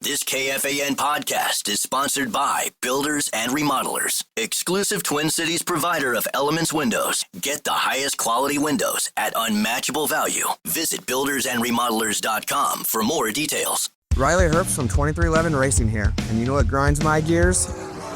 This KFAN podcast is sponsored by Builders and Remodelers, exclusive Twin Cities provider of Elements Windows. Get the highest quality windows at unmatchable value. Visit buildersandremodelers.com for more details. Riley Herbst from 2311 Racing here, and you know what grinds my gears?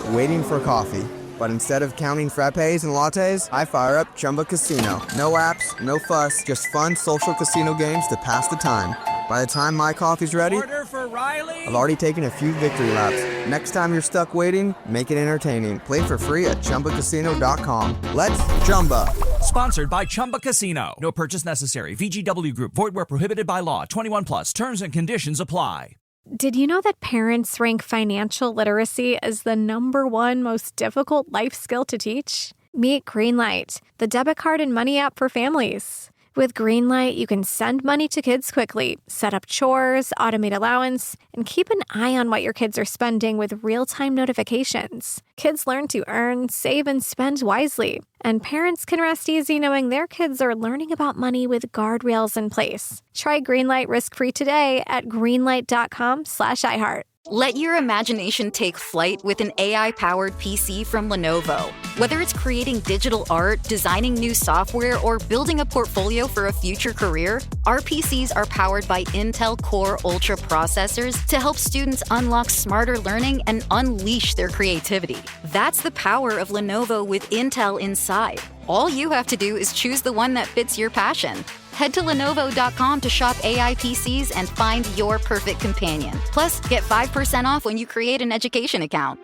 Waiting for coffee. But instead of counting frappes and lattes, I fire up Chumba Casino. No apps, no fuss, just fun social casino games to pass the time. By the time my coffee's ready, order for Riley. I've already taken a few victory laps. Next time you're stuck waiting, make it entertaining. Play for free at ChumbaCasino.com. Let's Chumba. Sponsored by Chumba Casino. No purchase necessary. VGW Group. Void where prohibited by law. 21 plus. Terms and conditions apply. Did you know that parents rank financial literacy as the #1 most difficult life skill to teach? Meet Greenlight, the debit card and money app for families. With Greenlight, you can send money to kids quickly, set up chores, automate allowance, and keep an eye on what your kids are spending with real-time notifications. Kids learn to earn, save, and spend wisely. And parents can rest easy knowing their kids are learning about money with guardrails in place. Try Greenlight risk-free today at greenlight.com/iHeart. Let your imagination take flight with an AI-powered PC from Lenovo. Whether it's creating digital art, designing new software, or building a portfolio for a future career, our PCs are powered by Intel Core Ultra processors to help students unlock smarter learning and unleash their creativity. That's the power of Lenovo with Intel inside. All you have to do is choose the one that fits your passion. Head to Lenovo.com to shop AI PCs and find your perfect companion. Plus, get 5% off when you create an education account.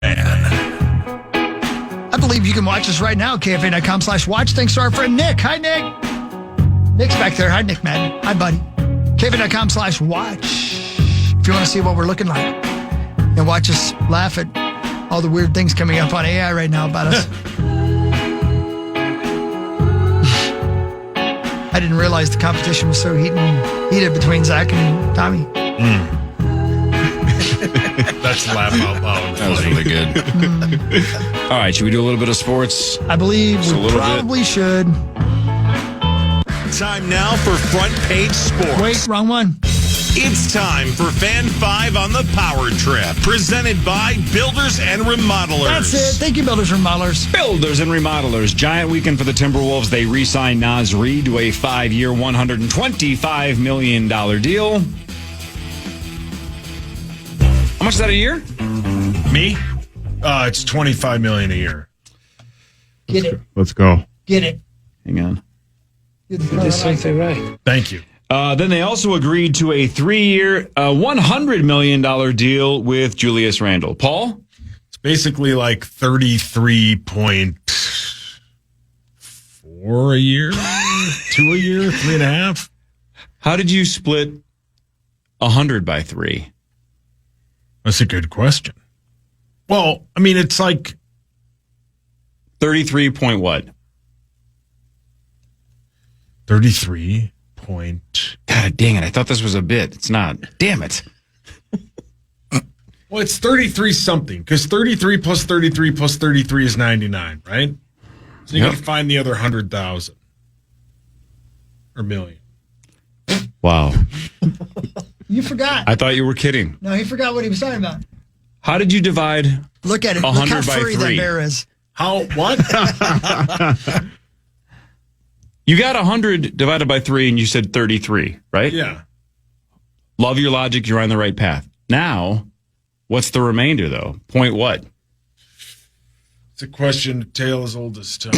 I believe you can watch us right now, KFAN.com/watch. Thanks to our friend Nick. Hi, Nick. Nick's back there. Hi, Nick Madden. Hi, buddy. KFAN.com/watch. If you want to see what we're looking like and watch us laugh at all the weird things coming up on AI right now about us. I didn't realize the competition was so heated between Zach and Tommy. That's laugh out loud. That was really good. All right, should we do a little bit of sports? I believe we probably should. Time now for Front Page Sports. Wait, wrong one. It's time for Fan 5 on the Power Trip, presented by Builders and Remodelers. That's it. Thank you, Builders and Remodelers. Builders and Remodelers. Giant weekend for the Timberwolves. They re-signed Naz Reid to a 5-year, $125 million deal. How much is that a year? Me? It's $25 million a year. Get it. Let's go. Get it. Hang on. You did something right. Thank you. Then they also agreed to a 3-year, $100 million deal with Julius Randle. Paul? It's basically like 33.4 a year, 2 a year, 3.5. How did you split 100 by 3? That's a good question. Well, I mean, it's like 33 point what? 33 point. God dang it. I thought this was a bit. It's not. Damn it. Well, it's 33 something, because 33 plus 33 plus 33 is 99, right? So you got to find the other 100,000 or million. Wow. You forgot. I thought you were kidding. No, he forgot what he was talking about. How did you divide? Look at it. 100 Look how by furry 3. that bear is. How? What? You got 100 divided by 3 and you said 33, right? Yeah. Love your logic. You're on the right path. Now, what's the remainder, though? Point what? It's a question a tale as old as time.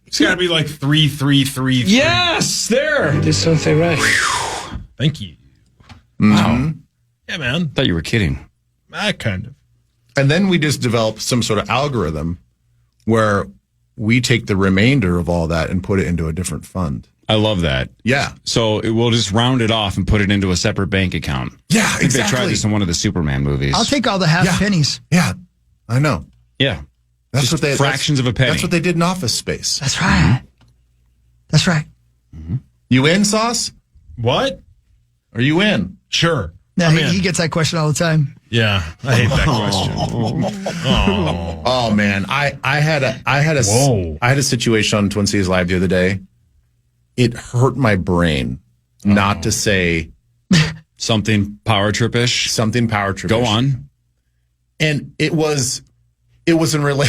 It's got to be like 3. Yes, there. Did something right. Thank you. Wow. Yeah, man. Thought you were kidding. Kind of. And then we just develop some sort of algorithm where we take the remainder of all that and put it into a different fund. I love that. Yeah. So we'll just round it off and put it into a separate bank account. Yeah, I think they tried this in one of the Superman movies. I'll take all the half pennies. Yeah, I know. Yeah. That's just what they fractions of a penny. That's what they did in Office Space. That's right. That's right. Mm-hmm. You in, Sauce? What? Are you in? Sure. No, he gets that question all the time. Yeah, I hate that question. Oh man, I had a situation on Twin Cities Live the other day it hurt my brain not to say something power trip-ish. Something power trip-ish. Go on. And it wasn't really.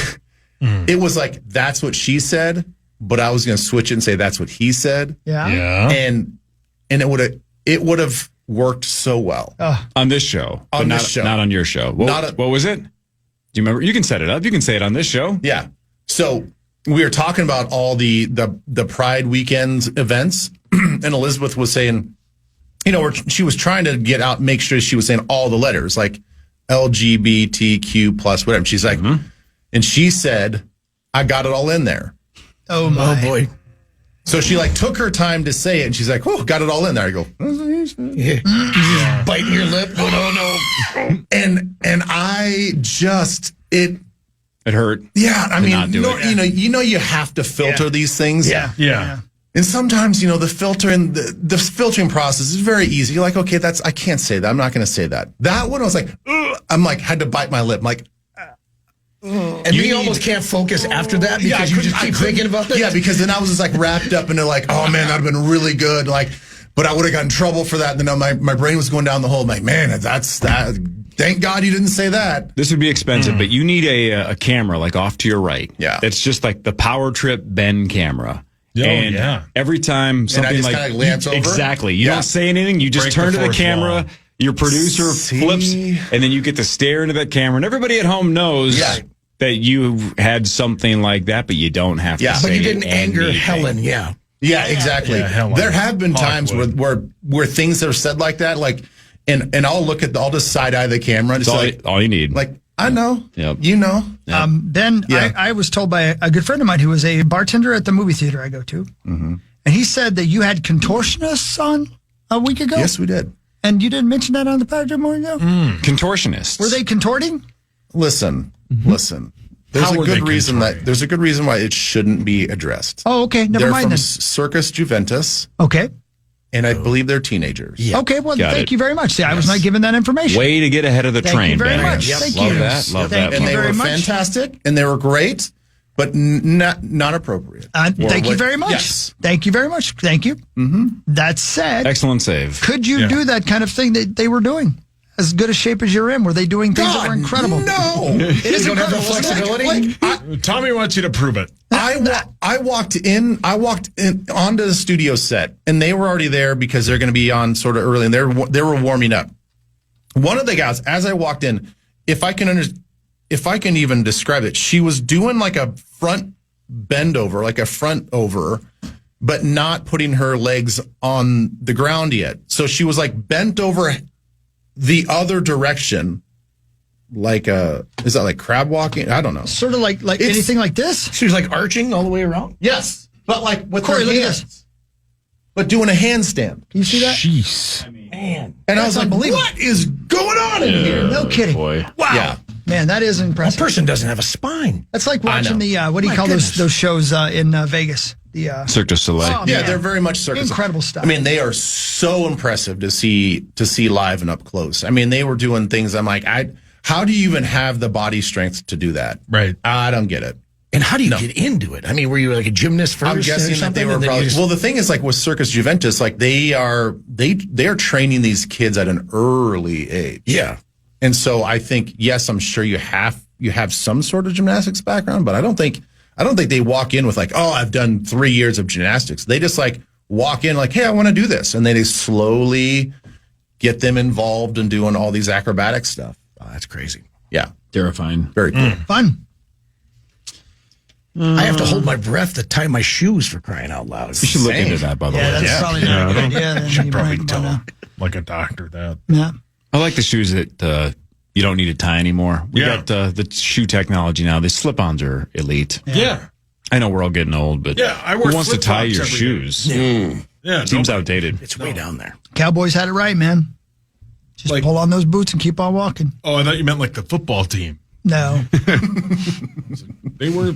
It was like, that's what she said, but I was going to switch it and say that's what he said. Yeah. And it would have worked so well on this show. On but this show, not on your show. What was it? Do you remember? You can set it up. You can say it on this show. Yeah. So we were talking about all the Pride weekend events, and Elizabeth was saying, she was trying to get out, make sure she was saying all the letters like LGBTQ plus whatever. She's like, and she said, I got it all in there. Oh my. Oh boy. So she took her time to say it, and she's like, "Oh, got it all in there." I go, yeah. Biting your lip. Oh no. And I just it hurt. Yeah, I mean, you have to filter these things. Yeah. And sometimes, the filter and the filtering process is very easy. You're like, okay, I can't say that. I'm not going to say that. That one, I was like, ugh. I'm like, had to bite my lip. I'm like, and you almost can't focus after that because you just keep thinking about it. Yeah, because then I was just like wrapped up into like, oh man, that'd have been really good. Like, but I would have gotten in trouble for that. And then my brain was going down the hole. I'm like, man, that's that. Thank God you didn't say that. This would be expensive, but you need a camera like off to your right. Yeah. It's just like the Power Trip Ben camera. Oh, and yeah. every time something and I just like kind of glance over. Exactly. You don't say anything. You just turn to the camera. Wall. Your producer flips, and then you get to stare into that camera. And everybody at home knows that you had something like that, but you don't have to say but you didn't anger anything. Helen. Yeah, exactly. Helen. There have been times where things are said like that, like, and I'll look at I'll just side eye the camera. And That's all you need. Like, I know. Yep. You know. Yep. Ben, I was told by a good friend of mine who was a bartender at the movie theater I go to, and he said that you had contortionists on a week ago. Yes, we did. And you didn't mention that on the Power Trip morning ago? Contortionists. Were they contorting? Listen. There's a good reason why it shouldn't be addressed. Oh, okay. Never They're mind from then. Circus Juventus. Okay. And I believe they're teenagers. Yeah. Okay, well, Got thank it. you very much. See, I was not given that information. Way to get ahead of the Thank train, you very Ben. much. Thank you. Love that. Love Thank that. And you they very were much. fantastic, and they were great, but not appropriate. Thank you very much. Yes. Thank you very much. Thank you. That said, Excellent save. could you do that kind of thing that they were doing? As good a shape as you're in? Were they doing things that were incredible? No. It is don't have the incredible. flexibility? Tommy wants you to prove it. I walked in onto the studio set, and they were already there because they're going to be on sort of early, and they were warming up. One of the guys, as I walked in, if I can even describe it, she was doing like a front bend over, like a front over, but not putting her legs on the ground yet. So she was like bent over the other direction, like is that like crab walking? I don't know. Sort of like anything like this? She was like arching all the way around. Yes, but like with Corey, her look at hands, this. but doing a handstand. Can you see that? Jeez. Man. And I was like, unbelievable. what is going on in here? No kidding. Boy. Wow. Yeah. Man, that is A impressive. person doesn't have a spine. That's like watching know. the, what do you My call goodness. those shows in Vegas? The Cirque du Soleil. Oh, Yeah, man. they're very much circus. Incredible stuff. I mean, they are so impressive to see live and up close. I mean, they were doing things. I'm like, how do you even have the body strength to do that? Right. I don't get it. And how do you get into it? I mean, were you like a gymnast first? I'm guessing that they were probably. Well, the thing is, like with Circus Juventus, like they are training these kids at an early age. Yeah. And so I think, yes, I'm sure you have some sort of gymnastics background, but I don't think they walk in with like, oh, I've done 3 years of gymnastics. They just like walk in like, hey, I want to do this. And then they slowly get them involved in doing all these acrobatic stuff. Oh, that's crazy. Yeah. Terrifying. Very cool. fun. I have to hold my breath to tie my shoes for crying out loud. You should look into that, by the way. That's probably not a good idea. Then Should you probably might tell wanna- like a doctor that. Yeah. I like the shoes that you don't need to tie anymore. We got the shoe technology now. The slip-ons are elite. Yeah. I know we're all getting old, but I wear who wants to tie your flip-flops every day. shoes? Yeah. Seems outdated. It's way down there. Cowboys had it right, man. Just Like- pull on those boots and keep on walking. Oh, I thought you meant like the football team. No. They were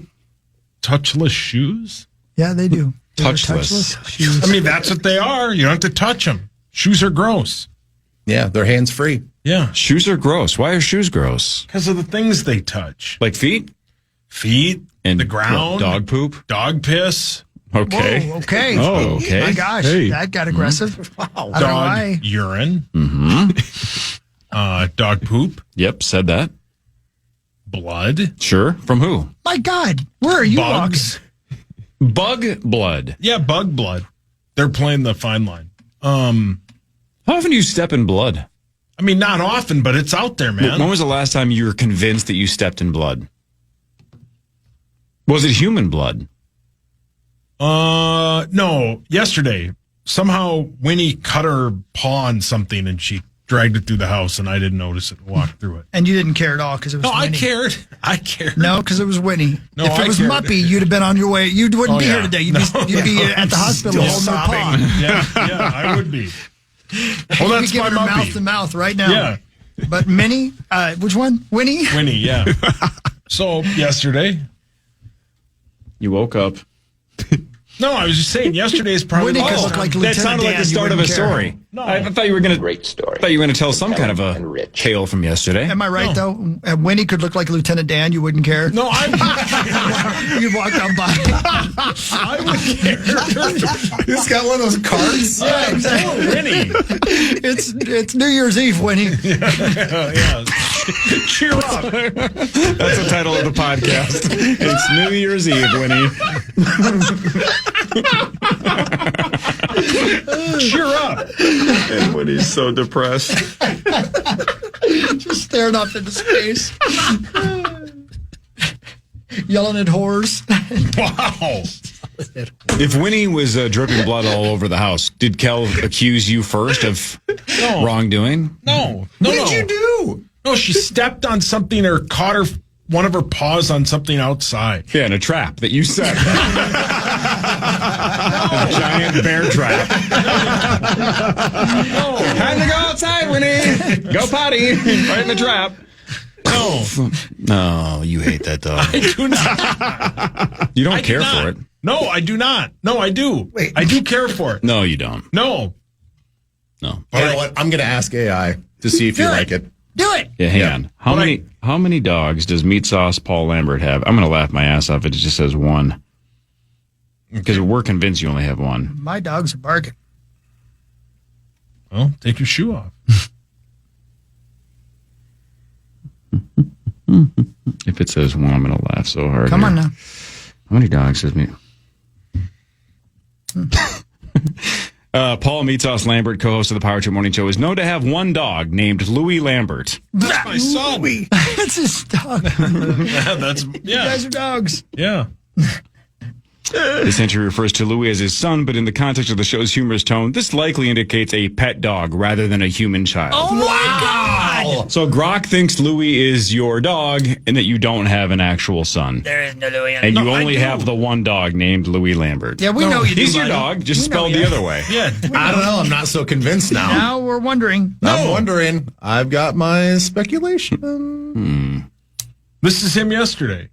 touchless shoes. Yeah, they do. They were Touchless. shoes. I mean, that's what they are. You don't have to touch them. Shoes are gross. Yeah, they're hands free. Yeah. Shoes are gross. Why are shoes gross? Because of the things they touch. Like feet? Feet, And the ground, what, dog poop? dog piss. Okay. Whoa, okay. Oh, okay. My gosh, that got aggressive. Wow. I don't know why. Dog urine. Dog poop. Yep, said that. Blood. Sure. From who? My God, where are you Bugs. Bug blood. Yeah, bug blood. They're playing the fine line. How often do you step in blood? I mean, not often, but it's out there, man. When was the last time you were convinced that you stepped in blood? Was it human blood? No. Yesterday, somehow Winnie cut her paw on something and she dragged it through the house, and I didn't notice it and walked through it. And you didn't care at all because it was No, Winnie. I cared. No, because it was Winnie. No, if it was cared. Muppy, you'd have been on your way. You wouldn't be here today. You'd be at the hospital holding her paw. Yeah, I would be. Well, You'd that's be my giving her Muppy. mouth to mouth right now. Yeah. But Minnie, which one? Winnie? Winnie, yeah. So, yesterday. You woke up. No, I was just saying, yesterday is probably Winnie the could last look time. like That Lieutenant sounded like Dan, the you start of a wouldn't care. story. No. I thought you were going to. Great story. I thought you were going to tell some kind of a And rich. tale from yesterday. Am I right, though? Winnie could look like Lieutenant Dan. You wouldn't care? No, I You'd walk on by. would care. He's got one of those cards. Yeah, exactly. Winnie. It's New Year's Eve, Winnie. Yeah. Cheer up. That's the title of the podcast. It's New Year's Eve, Winnie. Cheer up. And Winnie's so depressed. Just staring off into space. Yelling at whores. Wow. If Winnie was dripping blood all over the house, did Kel accuse you first of wrongdoing? No. What did you do? No, she stepped on something or caught one of her paws on something outside. Yeah, in a trap that you set. A giant bear trap. No. Time to go outside, Winnie. Go potty. Right in the trap. No. No, you hate that dog. I do not. You don't I do care not. for it. No, I do not. No, I do. Wait. I do care for it. No, you don't. No. No. You know what? I'm going to ask AI to see if you like it. Do it. Yeah, hang on. How many dogs does Meat Sauce Paul Lambert have? I'm going to laugh my ass off if it just says one. Because we're convinced you only have one. My dog's a bargain. Well, take your shoe off. If it says one, I'm going to laugh so hard. Come on now. How many dogs does Meat? Paul Meat Sauce Lambert, co-host of the Power Trip Morning Show, is known to have one dog named Louis Lambert. That's my son. That's his dog. You guys are dogs. Yeah. This entry refers to Louis as his son, but in the context of the show's humorous tone, this likely indicates a pet dog rather than a human child. Oh my God! So Grok thinks Louis is your dog and that you don't have an actual son. There is no Louis. And you only have the one dog named Louis Lambert. Yeah, we know you do. He's your buddy. dog, just We know spelled you. the other way. Yeah. I don't know. I'm not so convinced now. Now we're wondering. I'm wondering. I've got my speculation. This is him yesterday.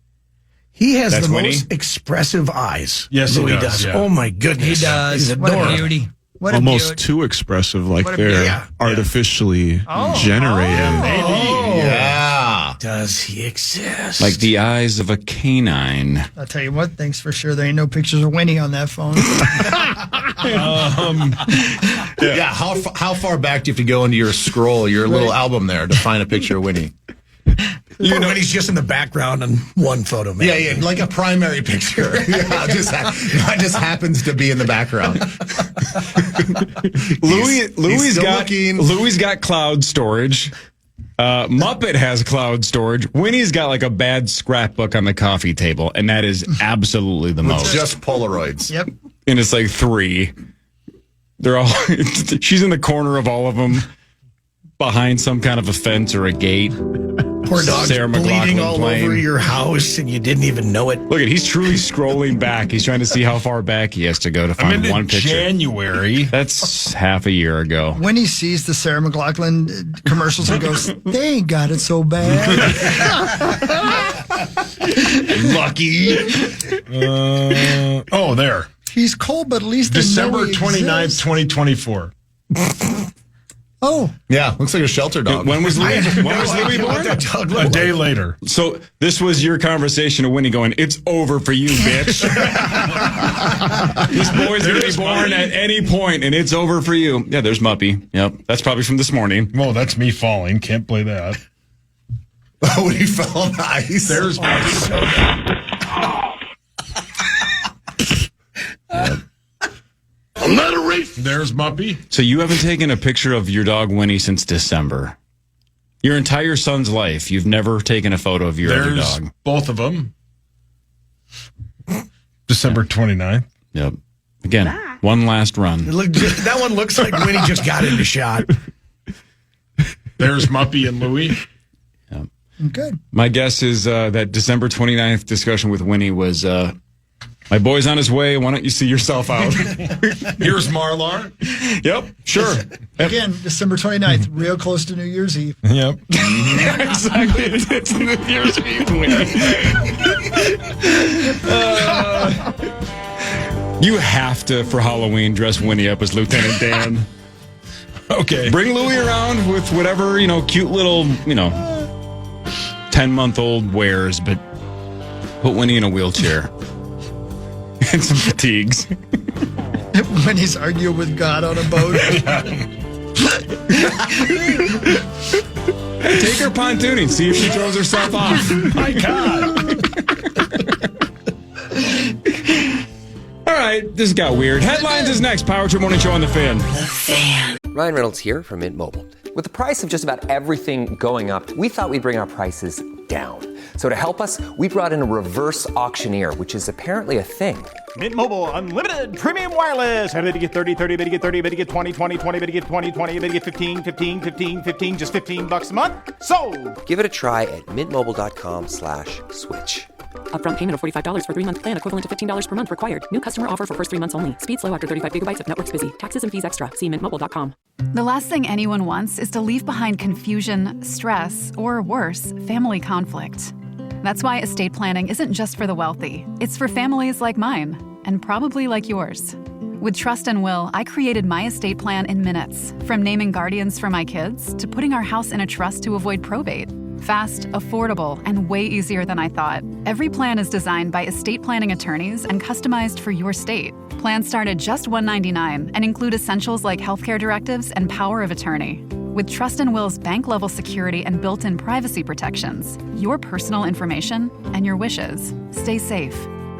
He has That's the Winnie? most expressive eyes. Yes, he Louis does, yeah. Oh my goodness, He does. He's What a adorable. beauty. What a Almost beauty. too expressive, like What a they're beauty. artificially generated. Yeah. Does he exist? Like the eyes of a canine. I'll tell you what, thanks for sure. There ain't no pictures of Winnie on that phone. Yeah. How far back do you have to go into your scroll, your little album there, to find a picture of Winnie? You know, Winnie's just in the background on one photo, man. Yeah, like a primary picture. Yeah, it just happens to be in the background. Louis got cloud storage. Muppet has cloud storage. Winnie's got like a bad scrapbook on the coffee table, and that is absolutely the most. Just Polaroids. Yep. And it's like 3. They're all. She's in the corner of all of them, behind some kind of a fence or a gate. Poor dog's Sarah bleeding McLachlan all playing. over your house, and you didn't even know it. Look at, he's truly scrolling back. He's trying to see how far back he has to go to I'm find in one picture. January. That's half a year ago. Winnie sees the Sarah McLachlan commercials and goes, they ain't got it so bad. Lucky. Oh, there. He's cold, but at least they know December he 29th, exists. 2024. Oh. Yeah, looks like a shelter dog. When was Louis born? A day later. So this was your conversation of Winnie going, it's over for you, bitch. This boy's going to be born at any point, and it's over for you. Yeah, there's Muppy. Yep, that's probably from this morning. Well, that's me falling. Can't play that. Oh, when he fell on the ice. There's Muppy. I'm not a racist. There's Muppy. So you haven't taken a picture of your dog Winnie since December. Your entire son's life, you've never taken a photo of your other There's dog. both of them. December 29th. Yep. Again, one last run. That one looks like Winnie just got into shot. There's Muppy and Louie. Yep. Good. My guess is that December 29th discussion with Winnie was, my boy's on his way. Why don't you see yourself out? Here's Marlar. Yep, sure. Again, December 29th, real close to New Year's Eve. Yep. Exactly. It's New Year's Eve, Winnie. You have to, for Halloween, dress Winnie up as Lieutenant Dan. Okay. Bring Louie around with whatever, cute little, 10-month-old wears, but put Winnie in a wheelchair. And some fatigues. When he's arguing with God on a boat. Take her pontooning, see if she throws herself off. My God. All right, this got weird. Headlines is next. Power Trip Morning Show on the Fan. Ryan Reynolds here from Mint Mobile. With the price of just about everything going up, we thought we'd bring our prices down. So to help us, we brought in a reverse auctioneer, which is apparently a thing. Mint Mobile Unlimited Premium Wireless. How to get 30, 30, bit to get 30, bit to get 20, 20, 20, bit to get 20, 20, bit to get 15, 15, 15, 15, just $15 a month? Sold! Give it a try at mintmobile.com/switch. Upfront payment of $45 for 3-month plan, equivalent to $15 per month required. New customer offer for first 3 months only. Speed slow after 35 gigabytes if network's busy. Taxes and fees extra. See mintmobile.com. The last thing anyone wants is to leave behind confusion, stress, or worse, family conflict. That's why estate planning isn't just for the wealthy. It's for families like mine, and probably like yours. With Trust and Will, I created my estate plan in minutes. From naming guardians for my kids to putting our house in a trust to avoid probate. Fast, affordable, and way easier than I thought. Every plan is designed by estate planning attorneys and customized for your state. Plans start at just $199 and include essentials like healthcare directives and power of attorney. With Trust and Will's bank-level security and built-in privacy protections, your personal information and your wishes stay safe.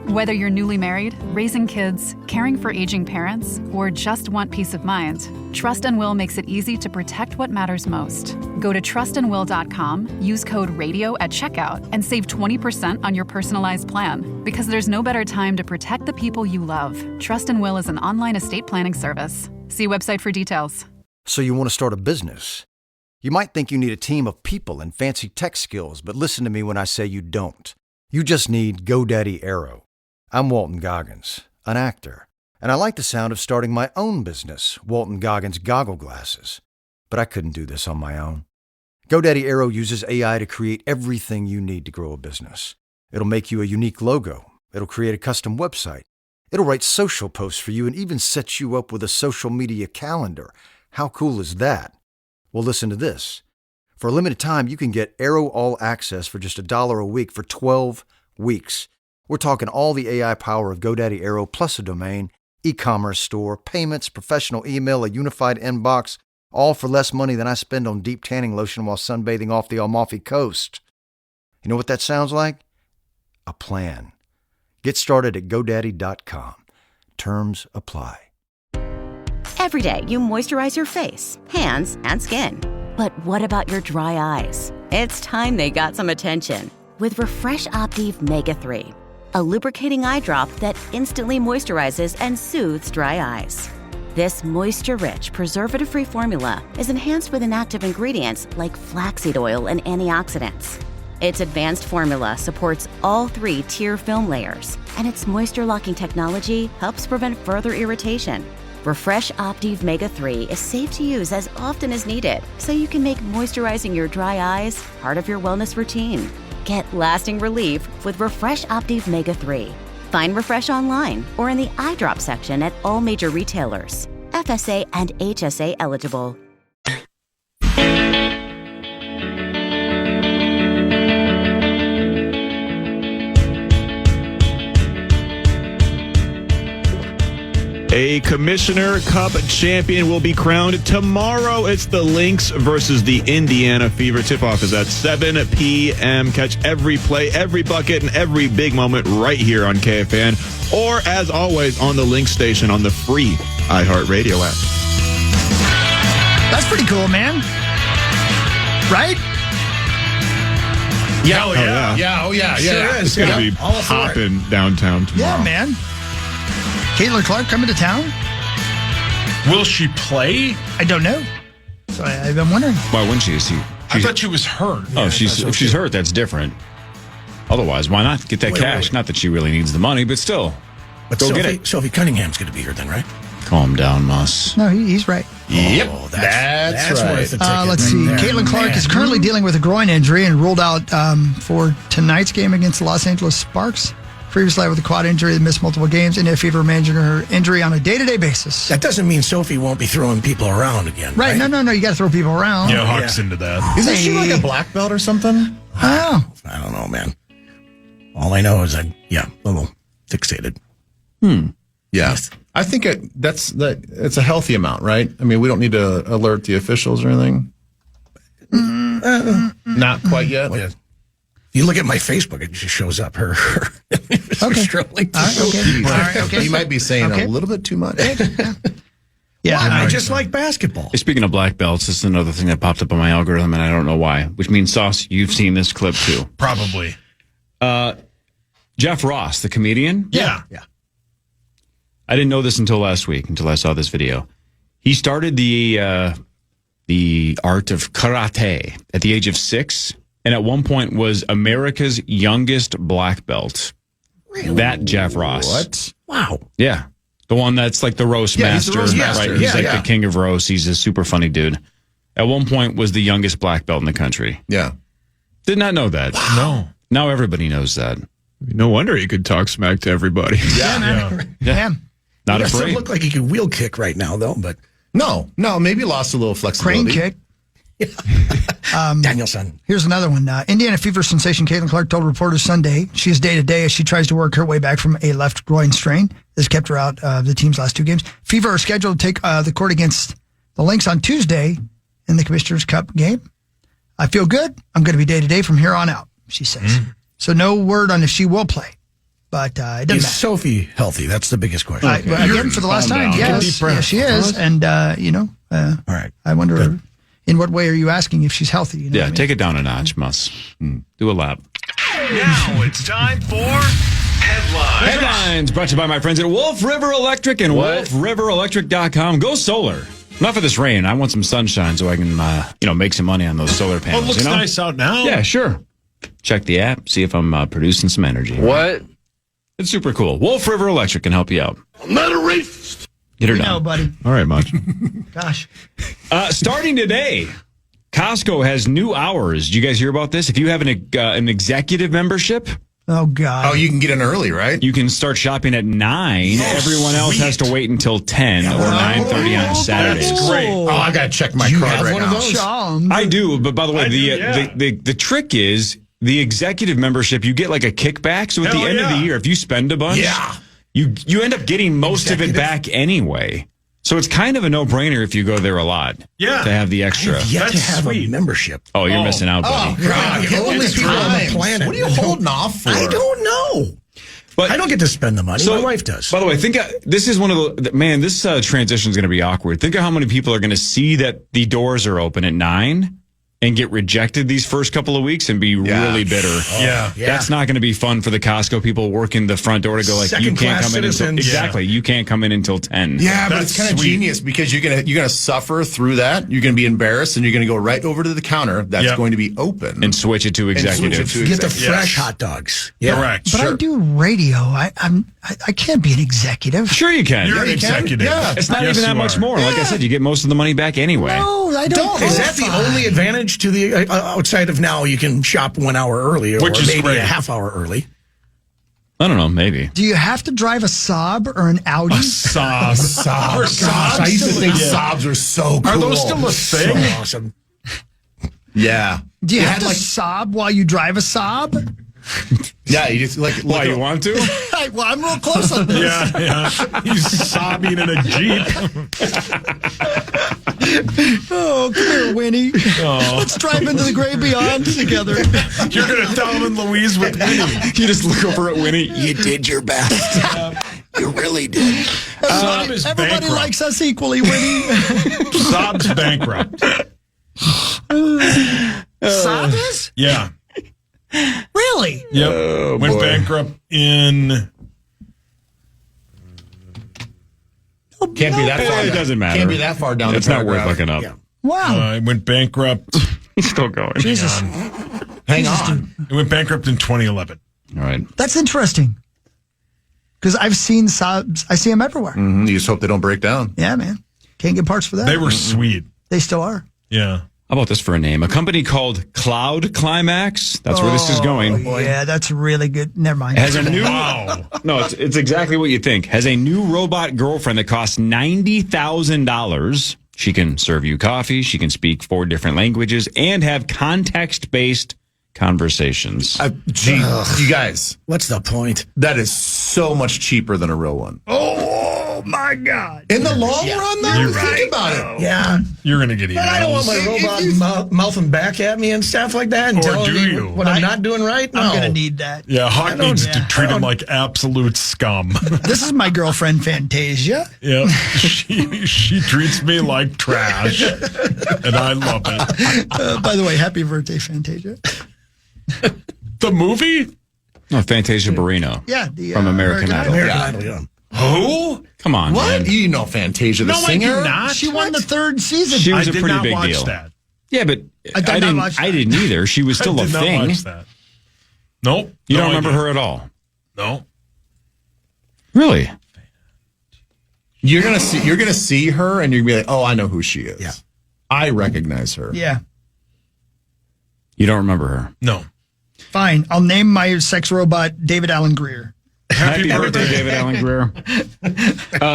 Whether you're newly married, raising kids, caring for aging parents, or just want peace of mind, Trust and Will makes it easy to protect what matters most. Go to trustandwill.com, use code RADIO at checkout, and save 20% on your personalized plan. Because there's no better time to protect the people you love. Trust and Will is an online estate planning service. See website for details. So you want to start a business? You might think you need a team of people and fancy tech skills, but listen to me when I say you don't. You just need GoDaddy Aero. I'm Walton Goggins, an actor, and I like the sound of starting my own business, Walton Goggins Goggle Glasses. But I couldn't do this on my own. GoDaddy Aero uses AI to create everything you need to grow a business. It'll make you a unique logo. It'll create a custom website. It'll write social posts for you and even set you up with a social media calendar. How cool is that? Well, listen to this. For a limited time, you can get Aero All Access for just $1 a week for 12 weeks. We're talking all the AI power of GoDaddy Aero plus a domain, e-commerce store, payments, professional email, a unified inbox, all for less money than I spend on deep tanning lotion while sunbathing off the Amalfi Coast. You know what that sounds like? A plan. Get started at GoDaddy.com. Terms apply. Every day, you moisturize your face, hands, and skin. But what about your dry eyes? It's time they got some attention. With Refresh Optive Mega 3, a lubricating eye drop that instantly moisturizes and soothes dry eyes. This moisture-rich, preservative-free formula is enhanced with inactive ingredients like flaxseed oil and antioxidants. Its advanced formula supports all 3 tier film layers, and its moisture-locking technology helps prevent further irritation. Refresh Optive Mega 3 is safe to use as often as needed, so you can make moisturizing your dry eyes part of your wellness routine. Get lasting relief with Refresh Optive Mega 3. Find Refresh online or in the eye drop section at all major retailers. FSA and HSA eligible. A Commissioner Cup champion will be crowned tomorrow. It's the Lynx versus the Indiana Fever. Tip-off is at 7 p.m. Catch every play, every bucket, and every big moment right here on KFAN. Or, as always, on the Lynx station on the free iHeartRadio app. That's pretty cool, man. Right? Yeah, Oh, yeah. Yeah, oh, yeah. Sure Yeah. It's going to be All for it. popping downtown tomorrow. Yeah, man. Caitlin Clark coming to town? Will she play? I don't know. So I've been wondering. Why wouldn't she? I thought she was hurt. Oh, if she's hurt, that's different. Otherwise, why not get that cash? wait. Not that she really needs the money, but still. But Go Sophie, get it. Sophie Cunningham's going to be here then, right? Calm down, Moss. No, he's right. Yep. Oh, that's right. worth the ticket. Let's see. right there. Caitlin Clark Man. is currently dealing with a groin injury and ruled out for tonight's game against the Los Angeles Sparks. Previously with a quad injury that missed multiple games. India Fever managing her injury on a day-to-day basis. That doesn't mean Sophie won't be throwing people around again. Right. No. You got to throw people around. Yeah, Hawk's into that. Isn't she like a black belt or something? Oh. I don't know, man. All I know is I'm a little fixated. Yeah. I think it's a healthy amount, right? I mean, we don't need to alert the officials or anything. Not quite yet. Well, you look at my Facebook, it just shows up her. Okay. Strolling. All right, okay. You might be saying Okay. a little bit too much. Yeah. I just like basketball. Hey, speaking of black belts, this is another thing that popped up on my algorithm, and I don't know why. Which means, Sauce, you've seen this clip too. Probably. Jeff Ross, the comedian. Yeah. I didn't know this until last week, until I saw this video. He started the art of karate at the age of 6, and at one point was America's youngest black belt. Really? That Jeff Ross. What? Wow. Yeah. The one that's like the roast Yeah, he's master. the roast master. Right? He's Yeah, like yeah. the king of roast. He's a super funny dude. At one point was the youngest black belt in the country. Yeah. Did not know that. No. Now everybody knows that. No wonder he could talk smack to everybody. Yeah. Not He doesn't afraid. look like he could wheel kick right now, though, but No, maybe lost a little flexibility. Crane kick. Danielson. Here's another one. Indiana Fever sensation Caitlin Clark told reporters Sunday she is day-to-day as she tries to work her way back from a left groin strain. This kept her out of the team's last 2 games. Fever are scheduled to take the court against the Lynx on Tuesday in the Commissioner's Cup game. I feel good. I'm going to be day-to-day from here on out, she says. So no word on if she will play. But it doesn't Is matter. Sophie healthy? That's the biggest question. Again, for the last time, Deep yes, breath. she is. And, All right. I wonder, in what way are you asking if she's healthy? You know Yeah, what I mean? take it down a notch, Muss. Do a lap. Now it's time for Headlines. Headlines brought to you by my friends at Wolf River Electric and wolfriverelectric.com. Go solar. Enough of this rain. I want some sunshine so I can, make some money on those solar Oh, panels. it looks you know? nice out now. Yeah, sure. Check the app, see if I'm producing some energy. What? It's super cool. Wolf River Electric can help you out. I'm not a racist. Get her You done. know, buddy. All right, Mach. Gosh. Starting today, Costco has new hours. Did you guys hear about this? If you have an executive membership, Oh, God. Oh, you can get in early, right? you can start shopping at 9. Oh, Everyone else has to wait until 10 or 9:30 on Saturdays. That's great. Oh, I got to check my You card have right one of now. those? I do, but by the way, I do, yeah. the trick is the executive membership. You get like a kickback. So at the Hell end of the yeah. year, if you spend a bunch, you end up getting most of it back anyway. So it's kind of a no-brainer if you go there a lot. Yeah. To have the extra. Yet to That's have sweet. a membership. Oh, you're missing out, buddy. God, Get one of only these people on the times. planet. What are you holding off for? I don't know. But I don't get to spend the money. My wife does. By the way, this is one of the man. This transition is going to be awkward. Think of how many people are going to see that the doors are open at 9 and get rejected these first couple of weeks and be really bitter. Yeah. That's not going to be fun for the Costco people working the front door to go like, you can't Second-class come in until citizens. exactly. You can't come in until 10. Yeah, but That's it's kind of sweet. genius because you're gonna suffer through that. You're gonna be embarrassed, and you're gonna go right over to the counter that's Yep. going to be open And switch it to executive. Get the Yes. fresh hot dogs. Correct. But I do radio. I can't be an executive. Sure you can. You're an executive. Yeah. It's not Yes, even that you much are. more. Like I said, you get most of the money back anyway. No, I don't. Is that the qualify. only advantage to the outside of now you can shop 1 hour early or Which is maybe great. a half hour early? I don't know, maybe. Do you have to drive a Saab or an Audi? Saab. Sobs. I used to think sobs are so cool. Are those still a thing? So awesome. Yeah. Do you It have had to like sob while you drive a Saab? Yeah, you just like. Why, you want to? Well, I'm real close on this. Yeah. He's sobbing in a Jeep. Oh, come here, Winnie. Oh. Let's drive into the great beyond together. You're going to Thelma and Louise with Winnie. You just look over at Winnie. You did your best. You really did. Sob is Everybody bankrupt. likes us equally, Winnie. Sob's bankrupt. Sob is? Yeah. Really? Yep. Went bankrupt in... Can't be that far. It doesn't matter. Can't be that far down. It's the not worth paragraph. looking up. Yeah. Wow. It went bankrupt. He's still going. Jesus. Hang on. It went bankrupt in 2011. All right. That's interesting. Because I've seen Sobs. I see them everywhere. You just hope they don't break down. Yeah, man. Can't get parts for that. They were sweet. They still are. Yeah. How about this for a name? A company called Cloud Climax. That's where this is going. Yeah, that's really good. Never mind. Has a new Wow. No, it's exactly what you think. Has a new robot girlfriend that costs $90,000. She can serve you coffee. She can speak 4 different languages and have context-based conversations. Gee, you guys, What's the point? that is so much cheaper than a real one. Oh, my God. In the long run, though, think about it. Yeah. You're going to get But I don't want emails. my robot mouthing back at me and stuff like that and Or telling do me you? what I'm not doing right. No. I'm going to need that. Yeah, Hawk needs to treat I him don't- like absolute scum. This is my girlfriend, Fantasia. Yeah, she treats me like trash, and I love it. By the way, happy birthday, Fantasia. The movie? No, Fantasia Barrino. Yeah. The, From American Idol. American Idol, yeah. Who? Come on, What? man. You know Fantasia, the No, I singer? do not. She won the 3rd season. She was I a did pretty not big watch deal. that. Yeah, but I did not watch that. I didn't either. She was still I a did not thing. watch that. Nope. You No don't remember idea. her at all? No. Really? You're gonna see her, and you're gonna be like, "Oh, I know who she is. Yeah. I recognize her." Yeah. You don't remember her? No. Fine. I'll name my sex robot David Allen Greer. Happy birthday, David Allen Greer.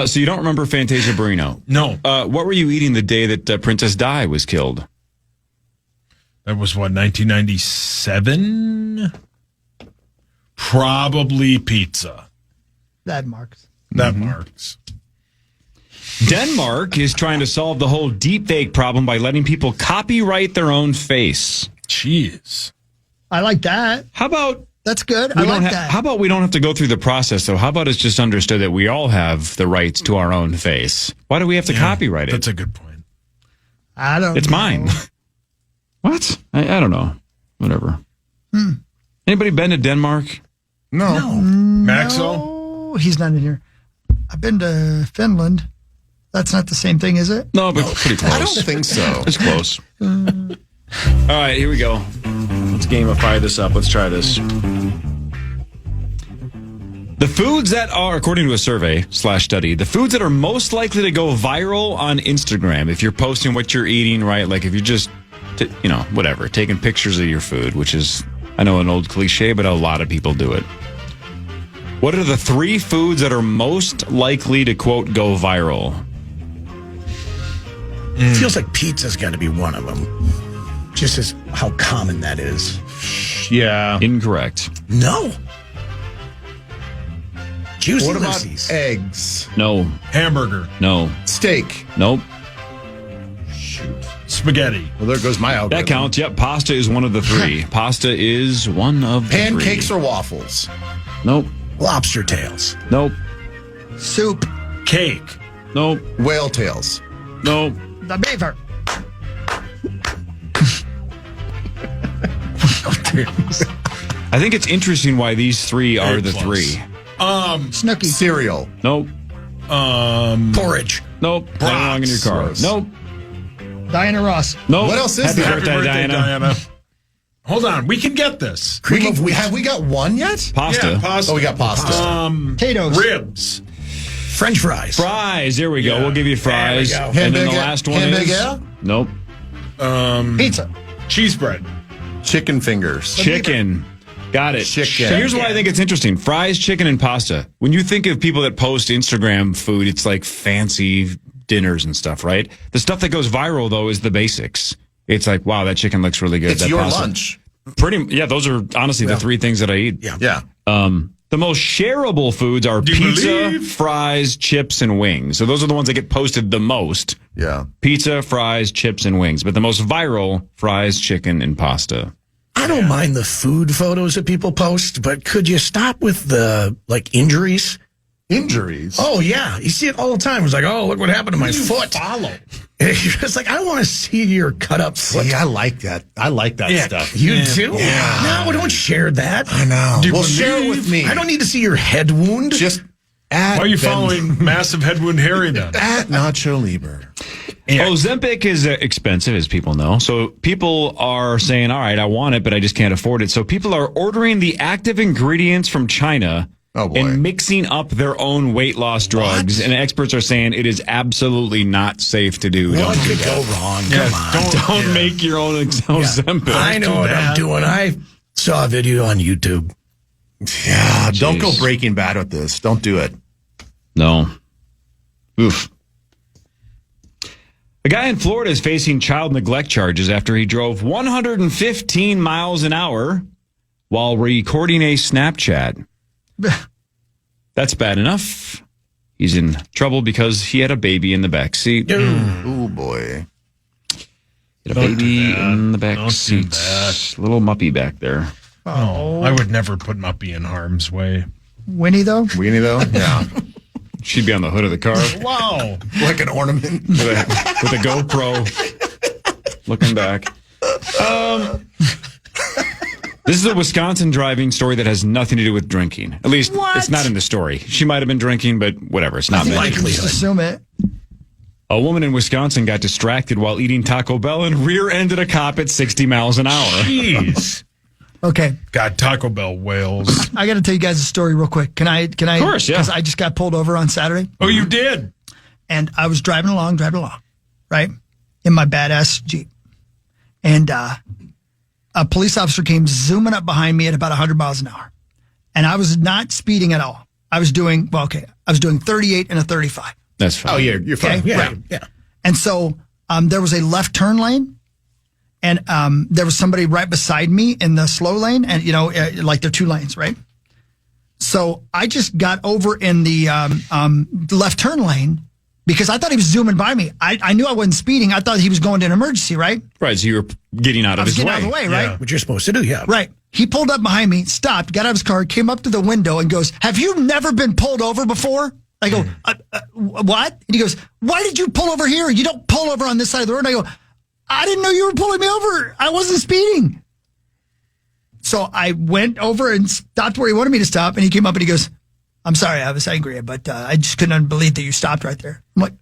So you don't remember Fantasia Barrino? No. What were you eating the day that Princess Di was killed? That was what, 1997? Probably pizza. That marks. That marks. Denmark is trying to solve the whole deepfake problem by letting people copyright their own face. Jeez. I like that. How about That's good. we I don't like ha- that. How about we don't have to go through the process, though? How about it's just understood that we all have the rights to our own face? Why do we have to copyright it? That's a good point. I don't It's know. mine. What? I don't know. Whatever. Anybody been to Denmark? No. Maxo? Oh, he's not in here. I've been to Finland. That's not the same thing, is it? No, but pretty close. I don't think so. It's close. All right, here we go. Let's gamify this up. Let's try this. The foods that are, according to a survey/study, the foods that are most likely to go viral on Instagram, if you're posting what you're eating, right? Like if you're just, whatever, taking pictures of your food, which is, I know, an old cliche, but a lot of people do it. What are the 3 foods that are most likely to, quote, go viral? It feels like pizza's got to be one of them. Just as how common that is. Yeah. Incorrect. No. Juicy What about Lucy's. eggs? No. Hamburger. No. Steak? Nope. Spaghetti. Well, there goes my algorithm. That counts. Yep. Pasta is one of the 3. Pasta is one of the 3. Pancakes or waffles? Nope. Lobster tails. Nope. Soup. Cake. Nope. Whale tails? Nope. The beaver. I think it's interesting why these 3 are the 3. Snooky. Cereal? Nope. Porridge. Nope. Playing along in your car. Gross. Nope. Diana Ross. Nope. What else is Happy there? birthday, Diana. Hold on. We can get this. Have we got one yet? Pasta. Yeah, pasta. Oh, we got pasta. Potatoes. Ribs. French fries. Fries. There we go. Yeah. We'll give you fries. There we go. And then the Hamburger- last one hamburger? is... Nope. Pizza. Cheese bread. Chicken fingers. Chicken. Got it. Chicken. So here's why I think it's interesting. Fries, chicken, and pasta. When you think of people that post Instagram food, it's like fancy dinners and stuff, right? The stuff that goes viral, though, is the basics. It's like, wow, that chicken looks really good. It's that your pasta. lunch. those are honestly the three things that I eat. Yeah. The most shareable foods are pizza, believe? fries, chips, and wings. So those are the ones that get posted the most. Yeah. Pizza, fries, chips, and wings. But the most viral, fries, chicken, and pasta. I don't mind the food photos that people post, but could you stop with the injuries? Injuries? Oh, yeah. You see it all the time. It's like, oh, look what happened to my foot. Follow. It's like, I want to see your cut up foot. See, I like that. I like that stuff. You do? Yeah. No, don't share that. I know. Do you Well, believe? share it with me. I don't need to see your head wound. Just Why are you following Massive Head Wound Harry then? at Nacho Libre. Ozempic is expensive, as people know. So people are saying, all right, I want it, but I just can't afford it. So people are ordering the active ingredients from China and mixing up their own weight loss drugs. And experts are saying it is absolutely not safe to do. What could go wrong? Come on. Don't make your own Ozempic. I know what I'm doing. I saw a video on YouTube. Yeah, don't go Breaking Bad with this. Don't do it. No. Oof. A guy in Florida is facing child neglect charges after he drove 115 miles an hour while recording a Snapchat. That's bad enough. He's in trouble because he had a baby in the back seat. Oh, boy. He had a baby in the back seat. Little muppy back there. Oh, I would never put Muppy in harm's way. Winnie, though? Yeah. She'd be on the hood of the car. Wow. Like an ornament. With a GoPro. Looking back. This is a Wisconsin driving story that has nothing to do with drinking. At least it's not in the story. She might have been drinking, but whatever. It's not mentioned. Just assume it. A woman in Wisconsin got distracted while eating Taco Bell and rear-ended a cop at 60 miles an hour. Jeez. Okay. God, Taco Bell whales. I got to tell you guys a story real quick. Can I? Of course, yeah. Because I just got pulled over on Saturday. Oh, you did? And I was driving along, right? In my badass Jeep. And a police officer came zooming up behind me at about 100 miles an hour. And I was not speeding at all. I was doing, I was doing 38 and a 35. That's fine. Oh, yeah, you're fine. Okay? Yeah. Right. Yeah. And so there was a left turn lane. And there was somebody right beside me in the slow lane. And, like there are two lanes, right? So I just got over in the left turn lane because I thought he was zooming by me. I knew I wasn't speeding. I thought he was going to an emergency, right? Right, so you were getting out of his way. Getting out of the way, right? Yeah. What you're supposed to do, yeah. Right. He pulled up behind me, stopped, got out of his car, came up to the window and goes, "Have you never been pulled over before?" I go, "What?" And he goes, "Why did you pull over here? You don't pull over on this side of the road." And I go, "I didn't know you were pulling me over. I wasn't speeding." So I went over and stopped where he wanted me to stop. And he came up and he goes, "I'm sorry, I was angry, but I just couldn't believe that you stopped right there." I'm like,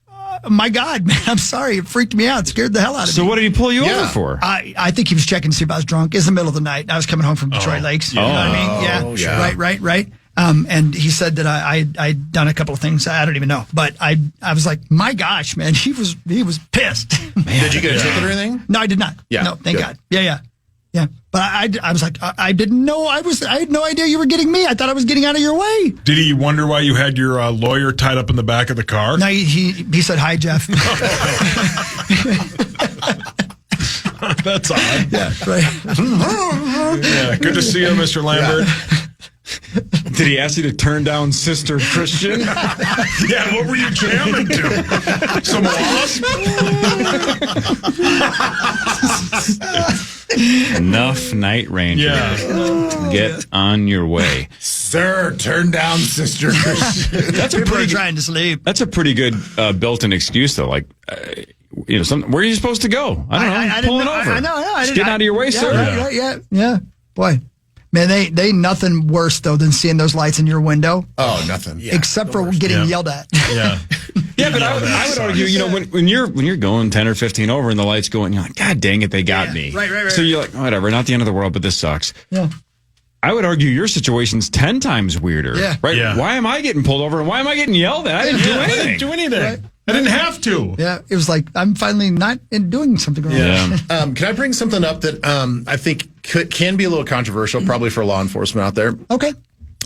"My God, man, I'm sorry. It freaked me out. It scared the hell out of me." So what did he pull you over for? I think he was checking to see if I was drunk. It's the middle of the night. I was coming home from Detroit Lakes. You know what I mean? Yeah. Right. And he said that I'd done a couple of things. I don't even know. But I was like, my gosh, man, he was pissed. Man. Did you get a ticket or anything? No, I did not. Yeah. No, thank God. Yeah. But I was like, I didn't know. I had no idea you were getting me. I thought I was getting out of your way. Did he wonder why you had your lawyer tied up in the back of the car? No, he said, "Hi, Jeff." That's odd. Yeah, right. Yeah, good to see you, Mr. Lambert. Did he ask you to turn down Sister Christian? Yeah, what were you jamming to? Some Wasp? Enough, Night Ranger. Yeah. Get on your way. Sir, turn down Sister Christian. People are trying to sleep. That's a pretty good built-in excuse, though. Like, where are you supposed to go? I don't know. I Pulling know, over. I know. Just get out of your way, sir. Yeah. Boy. Man, they nothing worse, though, than seeing those lights in your window. Oh, nothing. Yeah, except for getting yelled at. Yeah. Yeah, but I would argue, when you're going 10 or 15 over and the lights go, and you're like, God dang it, they got me. Right. So you're like, whatever, not the end of the world, but this sucks. Yeah. I would argue your situation's 10 times weirder. Yeah. Right? Yeah. Why am I getting pulled over and why am I getting yelled at? I didn't do anything. I didn't do anything. Right. I didn't have to. Yeah, it was like, I'm finally not doing something wrong. Yeah. Can I bring something up that I think can be a little controversial, probably for law enforcement out there? Okay.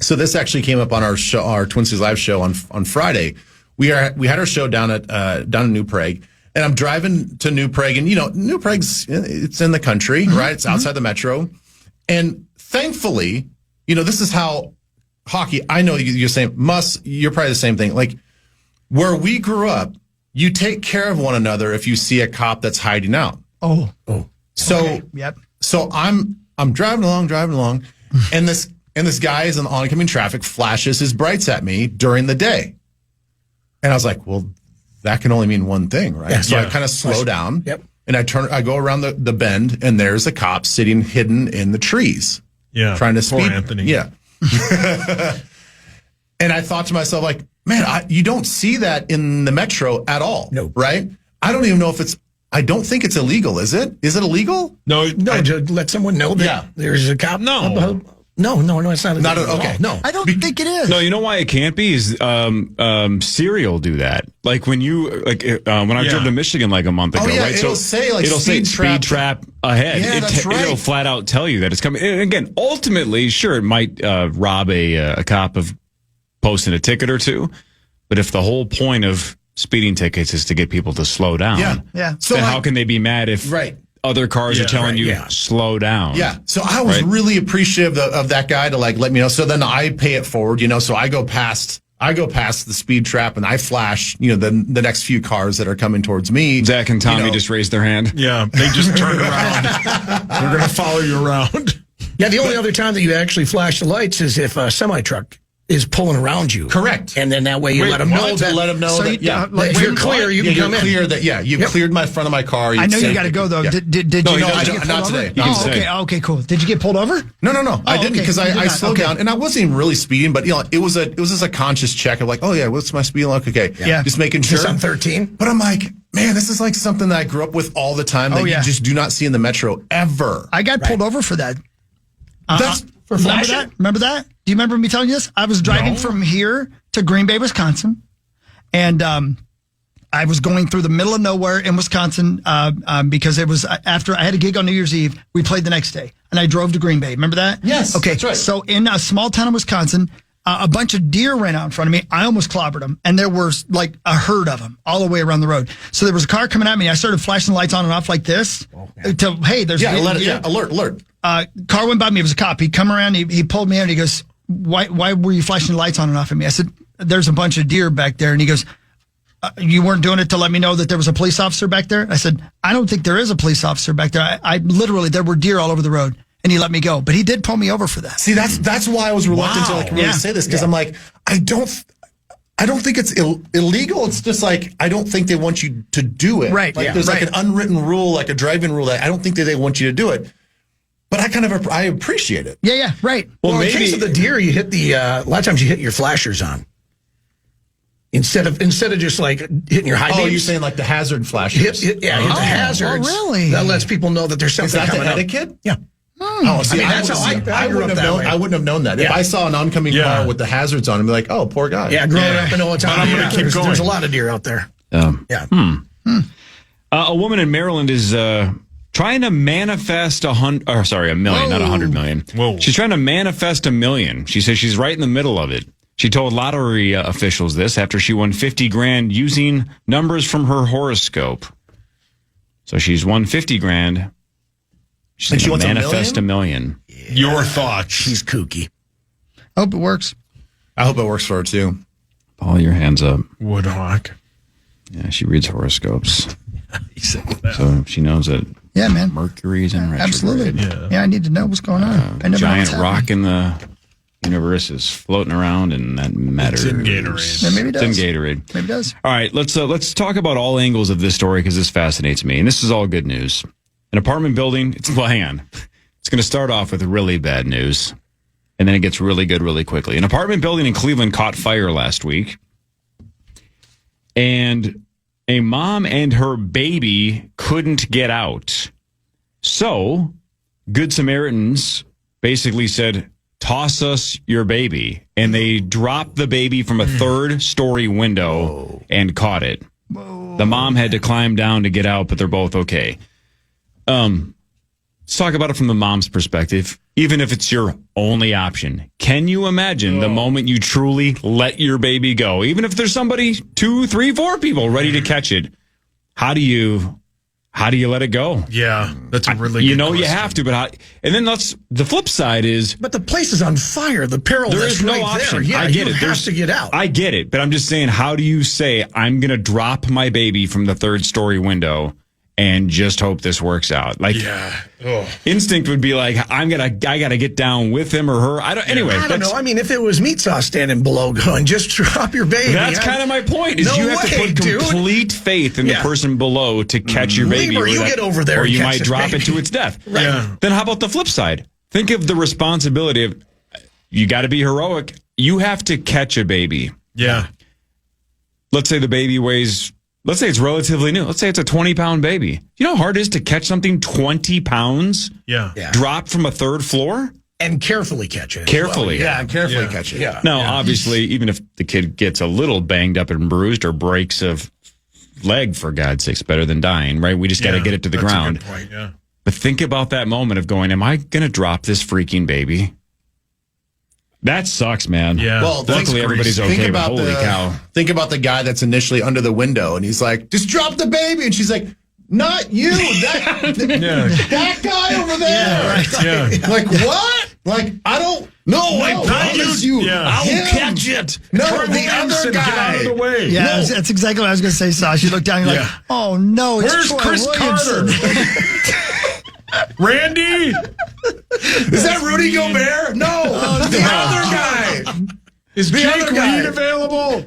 So this actually came up on our show, our Twin Cities Live show on Friday. We had our show down in New Prague, and I'm driving to New Prague, and New Prague's it's in the country, right? It's outside the metro, And thankfully, this is how hockey, I know you're saying, you're probably the same thing. Like, where we grew up, you take care of one another if you see a cop that's hiding out. Oh. So, okay. Yep. So I'm driving along, and this guy is in oncoming traffic, flashes his brights at me during the day. And I was like, well, that can only mean one thing, right? Yeah, so I kind of slow down. Yep. And I go around the bend, and there's a cop sitting hidden in the trees. Yeah. Trying to speed. Poor Anthony. Yeah. And I thought to myself, like, man, you don't see that in the metro at all. No. Right? I don't even know if I don't think it's illegal, is it? Is it illegal? No. To let someone know that there's a cop. No. No, it's not illegal. Okay. No. I don't think it is. No, you know why it can't be is Serial do that. Like when I drove to Michigan like a month ago, right? It'll say speed trap ahead. Yeah, that's right. It'll flat out tell you that it's coming. And again, ultimately, sure, it might rob a cop of posting a ticket or two, but if the whole point of speeding tickets is to get people to slow down, So then how can they be mad if other cars are telling you slow down? Yeah. So I was really appreciative of that guy to let me know. So then I pay it forward, so I go past the speed trap and I flash, the next few cars that are coming towards me. Zach and Tommy just raised their hand. Yeah. They just turned around. They're going to follow you around. Yeah. The only other time that you actually flash the lights is if a semi-truck is pulling around you. Correct. And then that way you let them know that. Let them know so that, if you're clear, you can come in. You cleared my front of my car. I know you got to go, though. Yeah. Did you know? Not today. Okay, cool. Did you get pulled over? No. I didn't because I slowed down. And I wasn't even really speeding, but, it was just a conscious check of like, oh, yeah, what's my speed like? Okay. Yeah. Just making sure. Just on 13. But I'm like, man, this is like something that I grew up with all the time that you just do not see in the metro ever. I got pulled over for that. That's for flashing? Remember that? Do you remember me telling you this? I was driving from here to Green Bay, Wisconsin, and I was going through the middle of nowhere in Wisconsin because it was after I had a gig on New Year's Eve. We played the next day, and I drove to Green Bay. Remember that? Yes. Okay. That's right. So in a small town in Wisconsin, a bunch of deer ran out in front of me. I almost clobbered them, and there was like a herd of them all the way around the road. So there was a car coming at me. I started flashing the lights on and off like this. There's alert. Car went by me. It was a cop. He come around. He pulled me in. And he goes, "Why were you flashing the lights on and off at me?" I said, "There's a bunch of deer back there." And he goes, "You weren't doing it to let me know that there was a police officer back there?" I said, "I don't think there is a police officer back there. I literally, there were deer all over the road." And he let me go, but he did pull me over for that. See, that's why I was reluctant to really say this, because I'm like, I don't think it's illegal. It's just like, I don't think they want you to do it. Right. Like, there's like an unwritten rule, like a driving rule that I don't think that they want you to do it. But I appreciate it. Yeah, right. Well, in case of the deer, you hit a lot of times you hit your flashers on. Instead of just like hitting your high beams. Oh, you're saying like the hazard flashers. Hit the hazards. Oh, really? That lets people know that there's something coming up. Is that the etiquette? Yeah. Oh, see, that's how I grew up that way. I wouldn't have known that. If I saw an oncoming car with the hazards on, I'd be like, oh, poor guy. Yeah, growing up in Old Town, I'm going to keep going. There's a lot of deer out there. Yeah. A woman in Maryland is trying to manifest a million, not 100 million. Whoa. She's trying to manifest $1 million. She says she's right in the middle of it. She told lottery officials this after she won $50,000 using numbers from her horoscope. So she's won $50,000. She's going to manifest $1 million. Yeah. Your thoughts? She's kooky. I hope it works. I hope it works for her too. Paul, your hands up. Woodhawk. Yeah, she reads horoscopes. He said that. So she knows that. Yeah, man. Mercury's in retrograde. Absolutely. Yeah, I need to know what's going on. I never know what's giant rock in the universe is floating around, and that matters. It's in Gatorade. Yeah, maybe it does. It's in Gatorade. Maybe it does. All right, let's talk about all angles of this story because this fascinates me, and this is all good news. An apartment building. Hang on. It's going to start off with really bad news, and then it gets really good really quickly. An apartment building in Cleveland caught fire last week, and a mom and her baby couldn't get out. So, Good Samaritans basically said, toss us your baby. And they dropped the baby from a third-story window and caught it. The mom had to climb down to get out, but they're both okay. Let's talk about it from the mom's perspective. Even if it's your only option, can you imagine the moment you truly let your baby go? Even if there's somebody, 2, 3, 4 people ready to catch it, how do you how do you let it go? Yeah, that's a really you good know question. you have to, but how? And then the flip side is, But the place is on fire. The peril there that's is no right option. there. Yeah, I get you it. have to get out. I get it, but I'm just saying, how do you say I'm going to drop my baby from the 3rd-story window and just hope this works out? Like, instinct would be like, I gotta get down with him or her. Anyway, I don't know. I mean, if it was meat sauce standing below going, just drop your baby. That's kind of my point. Is No you have to way, put dude. complete faith in the person below to catch your baby, Leave her, you get over there or and you catch might the drop it baby. to its death. Right. Yeah. Then how about the flip side? Think of the responsibility of you got to be heroic. You have to catch a baby. Yeah. Let's say the baby weighs. Let's say it's relatively new. Let's say it's a 20-pound baby. You know how hard it is to catch something 20 pounds? Yeah. Drop from a 3rd floor? And carefully catch it. Carefully. Carefully catch it. Yeah. Now, obviously, even if the kid gets a little banged up and bruised or breaks a leg, for God's sakes, better than dying, right? We just got to get it to the that's ground. A good point, yeah. But think about that moment of going, am I going to drop this freaking baby? That sucks, man. Yeah. Well, luckily everybody's okay, but holy cow. Think about the guy that's initially under the window, and he's like, just drop the baby. And she's like, not you. That guy over there. Yeah, right. Yeah. Like, what? Like, I don't know. I promise you. Yeah. I'll him. catch it. No, Trevor the other Williamson, get guy. out of the way. Yeah, No. that's exactly what I was going to say, Sash. You look down, you're like, oh no, it's Where's Troy Chris Williamson. Carter? Randy? Is that Rudy Gobert? No, the other guy. Is The Jake other guy. Reed available?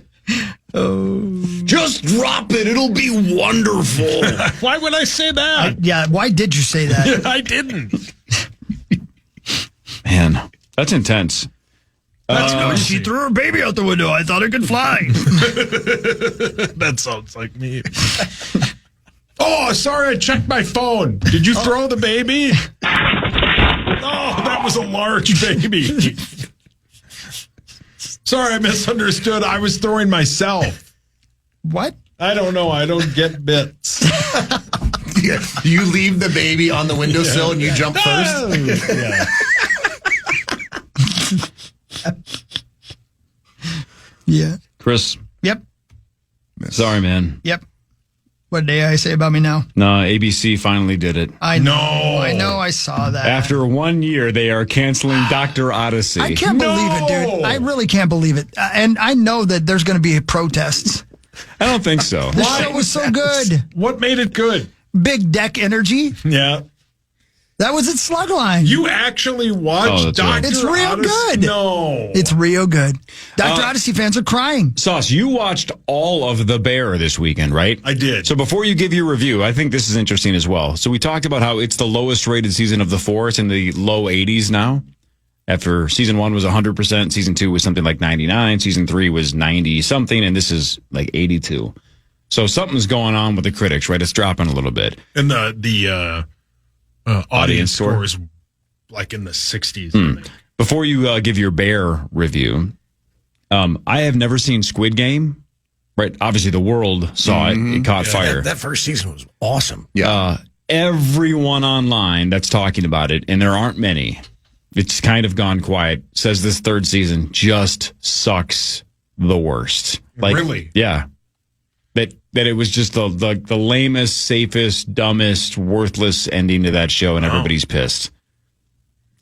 Just drop it. It'll be wonderful. Why would I say that? Yeah, why did you say that? I didn't. Man, that's intense. She threw her baby out the window. I thought it could fly. That sounds like me. Oh, sorry, I checked my phone. Did you throw the baby? Oh, that was a large baby. Sorry, I misunderstood. I was throwing myself. What? I don't know. I don't get bits. You leave the baby on the windowsill and you jump first? Yeah. Yeah. Chris, Yep. sorry, man. Yep. What did AI say about me now? No, ABC finally did it. I know. I saw that. After 1 year, they are canceling Dr. Odyssey. I can't believe it, dude. I really can't believe it. And I know that there's going to be protests. I don't think so. The show was so good. What made it good? Big deck energy. Yeah. That was its slug line. You actually watched Dr. Right. It's real Odyssey? good. No. It's real good. Dr. Odyssey fans are crying. Sauce, you watched all of The Bear this weekend, right? I did. So before you give your review, I think this is interesting as well. So we talked about how it's the lowest rated season of the four. It's in the low 80s now. After season 1 was 100%, season 2 was something like 99, season 3 was 90 something, and this is like 82. So something's going on with the critics, right? It's dropping a little bit. And the audience score is like in the 60s. I think. Before you give your Bear review, I have never seen Squid Game. Right? Obviously, the world saw it. It caught fire. That first season was awesome. Everyone online that's talking about it, and there aren't many, it's kind of gone quiet, says this third season just sucks the worst. Like, Really? Yeah. That it was just the lamest, safest, dumbest, worthless ending to that show, and everybody's pissed.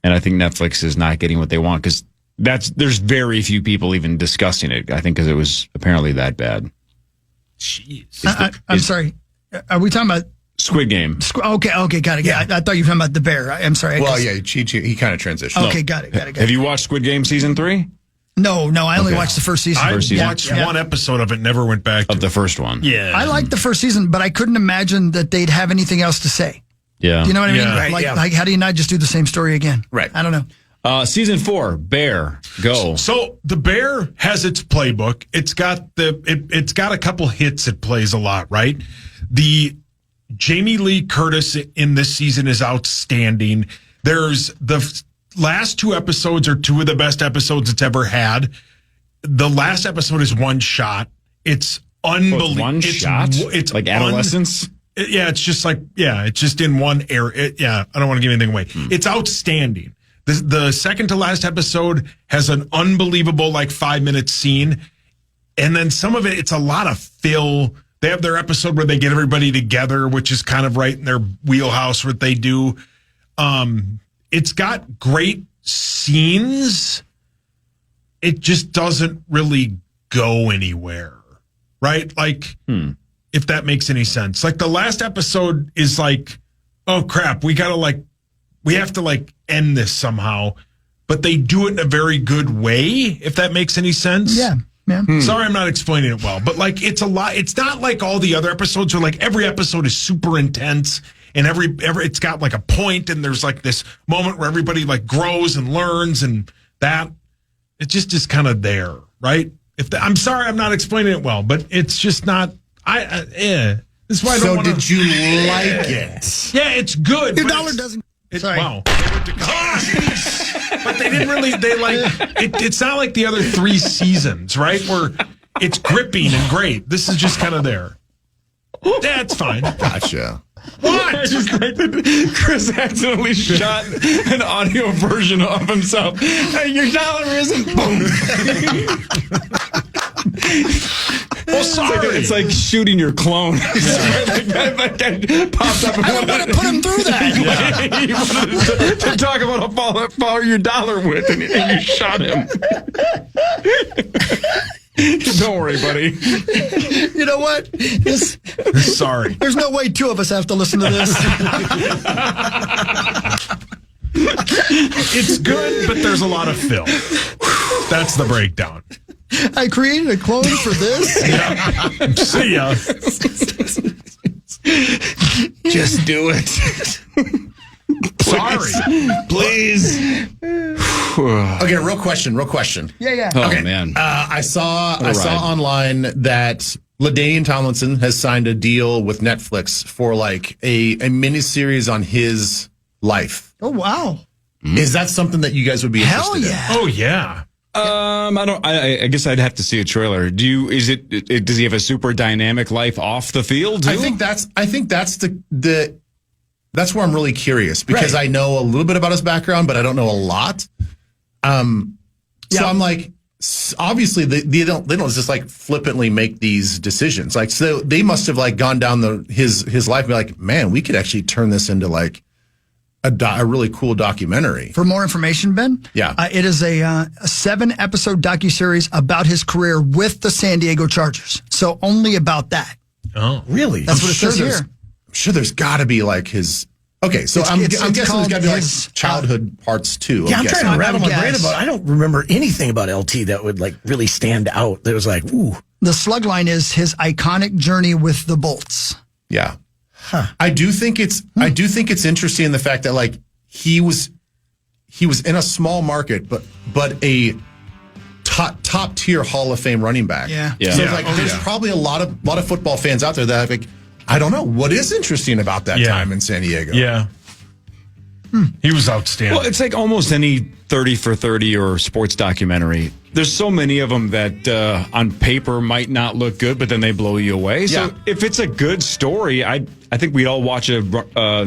And I think Netflix is not getting what they want because there's very few people even discussing it. I think because it was apparently that bad. Jeez. I'm sorry. Are we talking about Squid Game? Okay, got it. Yeah, I thought you were talking about the Bear. I'm sorry. Well, yeah, he kind of transitioned. Okay, got it. Have you watched Squid Game season 3? No, I only watched the first season. I watched one episode of it, never went back to the first one. Yeah. I liked the first season, but I couldn't imagine that they'd have anything else to say. Yeah. You know what I mean? Yeah. Right, like, how do you not just do the same story again? Right. I don't know. Season 4, Bear, go. So the Bear has its playbook. It's got it's got a couple hits it plays a lot, right? The Jamie Lee Curtis in this season is outstanding. There's the last 2 episodes are 2 of the best episodes it's ever had. The last episode is one shot. It's unbelievable. One shot? It's like adolescence? It's just like, it's just in one area. I don't want to give anything away. It's outstanding. The second to last episode has an unbelievable 5-minute scene. And then some of it's a lot of fill. They have their episode where they get everybody together, which is kind of right in their wheelhouse, what they do. It's got great scenes. It just doesn't really go anywhere, right? Like, if that makes any sense. Like, the last episode is like, oh, crap, we have to end this somehow. But they do it in a very good way, if that makes any sense. Yeah. Sorry, I'm not explaining it well, but it's a lot. It's not like all the other episodes where every episode is super intense and every it's got a point and there's this moment where everybody grows and learns and that it just is kind of there, right? I'm sorry, I'm not explaining it well, but it's just not. This is why I don't want to. So did you like it? Yeah, it's good. Your dollar doesn't. Sorry. Wow. But they didn't really. It's not like the other 3 seasons, right? Where it's gripping and great. This is just kind of there. That's fine. Gotcha. What? I just like that Chris accidentally shot an audio version of himself. Hey, your dollar isn't. Boom. Well, sorry. It's like shooting your clone. That popped up. I don't want to put him through that. You wanted to talk about how far your dollar went, and you shot him. Don't worry, buddy. You know what? Sorry. There's no way 2 of us have to listen to this. It's good, but there's a lot of filth. That's the breakdown. I created a clone for this. Yeah. See ya. Just do it. Sorry. Please. Okay, real question. Yeah. Oh, Okay. man. I saw online that LaDainian Tomlinson has signed a deal with Netflix for a miniseries on his life. Oh, wow. Is that something that you guys would be Hell interested yeah. Oh, yeah. I guess I'd have to see a trailer. Does he have a super dynamic life off the field too? I think that's that's where I'm really curious because I know a little bit about his background, but I don't know a lot. So I'm obviously they don't just flippantly make these decisions. So they must have gone down his life and be man, we could actually turn this into a really cool documentary. For more information, Ben, it is a 7-episode docuseries about his career with the San Diego Chargers. So only about that. Oh, really? That's what it says here. I'm sure there's got to be his. Okay, so I'm guessing there's got to be childhood parts too. Yeah, I'm trying to rattle my brain about it. I don't remember anything about LT that would really stand out. That was ooh. The slug line is his iconic journey with the Bolts. Yeah. Huh. I do think it's interesting in the fact that he was in a small market but a top tier Hall of Fame running back. Yeah. So there's probably a lot of football fans out there that I don't know what is interesting about that time in San Diego. Yeah. He was outstanding. Well, it's almost any 30 for 30 or sports documentary. There's so many of them that on paper might not look good, but then they blow you away. So if it's a good story, I think we'd all watch a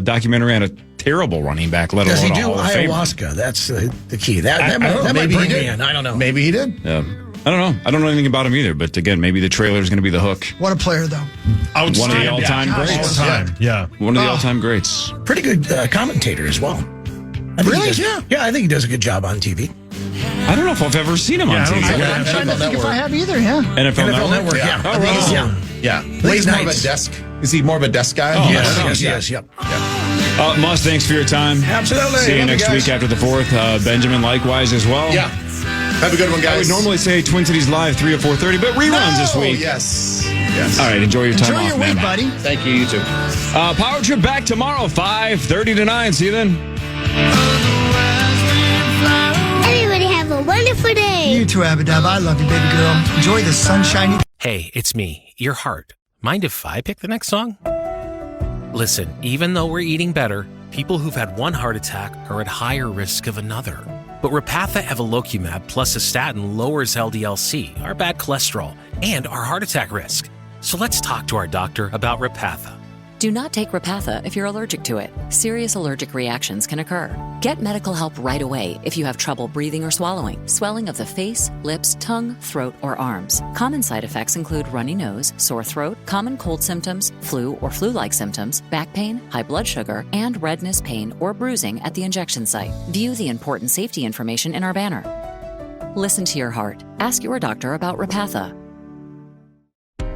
documentary on a terrible running back, let alone a Hall of Famer. Does he do ayahuasca? That's the key. That might bring me in. I don't know. Maybe he did. I don't know. I don't know anything about him either. But again, maybe the trailer is going to be the hook. What a player, though. One of the all-time greats. Yeah. One of the all-time greats. Pretty good commentator as well. Really? Yeah, I think he does a good job on TV. I don't know if I've ever seen him on TV. I'm trying to think if I have either, NFL Network? Yeah. Oh, right. Yeah. He's more of a desk. Is he more of a desk guy? Oh, Yes. Yep. Moss, thanks for your time. Absolutely. See you Love next you guys. week after the 4th. Benjamin, likewise as well. Yeah. Have a good one, guys. I would normally say Twin Cities Live 3 or 4:30, but reruns this week. Yes. All right, enjoy your time off, your man. week, buddy. Thank you. You too. Power Trip back tomorrow, 5:30 to 9. See you then. Everybody have a wonderful day. You too, Abadab. I love you, baby girl. Enjoy the sunshiny. Hey, it's me, your heart. Mind if I pick the next song? Listen, even though we're eating better, people who've had one heart attack are at higher risk of another. But Repatha Evolocumab plus a statin lowers LDL-C, our bad cholesterol, and our heart attack risk. So let's talk to our doctor about Repatha. Do not take Repatha if you're allergic to it. Serious allergic reactions can occur. Get medical help right away if you have trouble breathing or swallowing, swelling of the face, lips, tongue, throat, or arms. Common side effects include runny nose, sore throat, common cold symptoms, flu or flu-like symptoms, back pain, high blood sugar, and redness, pain, or bruising at the injection site. View the important safety information in our banner. Listen to your heart. Ask your doctor about Repatha.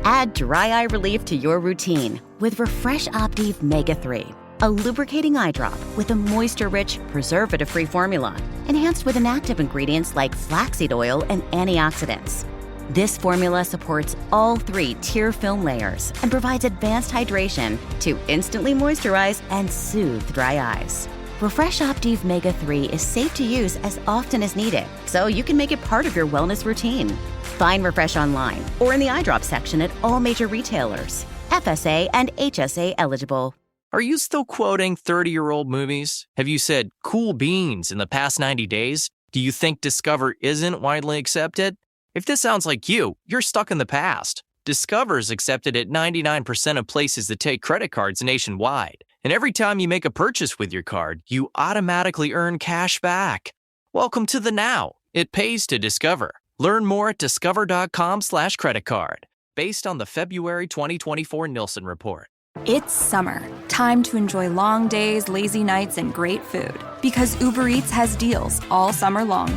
Add dry eye relief to your routine with Refresh Optive Mega 3, a lubricating eye drop with a moisture-rich, preservative-free formula, enhanced with inactive ingredients like flaxseed oil and antioxidants. This formula supports all 3 tear film layers and provides advanced hydration to instantly moisturize and soothe dry eyes. Refresh Optive Mega 3 is safe to use as often as needed, so you can make it part of your wellness routine. Find Refresh online or in the eye drop section at all major retailers. FSA and HSA eligible. Are you still quoting 30-year-old movies? Have you said cool beans in the past 90 days? Do you think Discover isn't widely accepted? If this sounds like you, you're stuck in the past. Discover is accepted at 99% of places that take credit cards nationwide. And every time you make a purchase with your card, you automatically earn cash back. Welcome to the now. It pays to Discover. Learn more at discover.com/creditcard, based on the February 2024 Nielsen report. It's summer. Time to enjoy long days, lazy nights, and great food. Because Uber Eats has deals all summer long.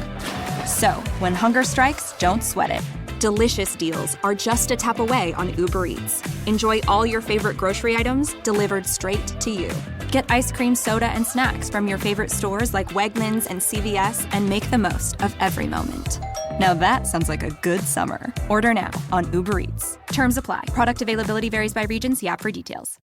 So, when hunger strikes, don't sweat it. Delicious deals are just a tap away on Uber Eats. Enjoy all your favorite grocery items delivered straight to you. Get ice cream, soda, and snacks from your favorite stores like Wegmans and CVS and make the most of every moment. Now that sounds like a good summer. Order now on Uber Eats. Terms apply. Product availability varies by region. See app for details.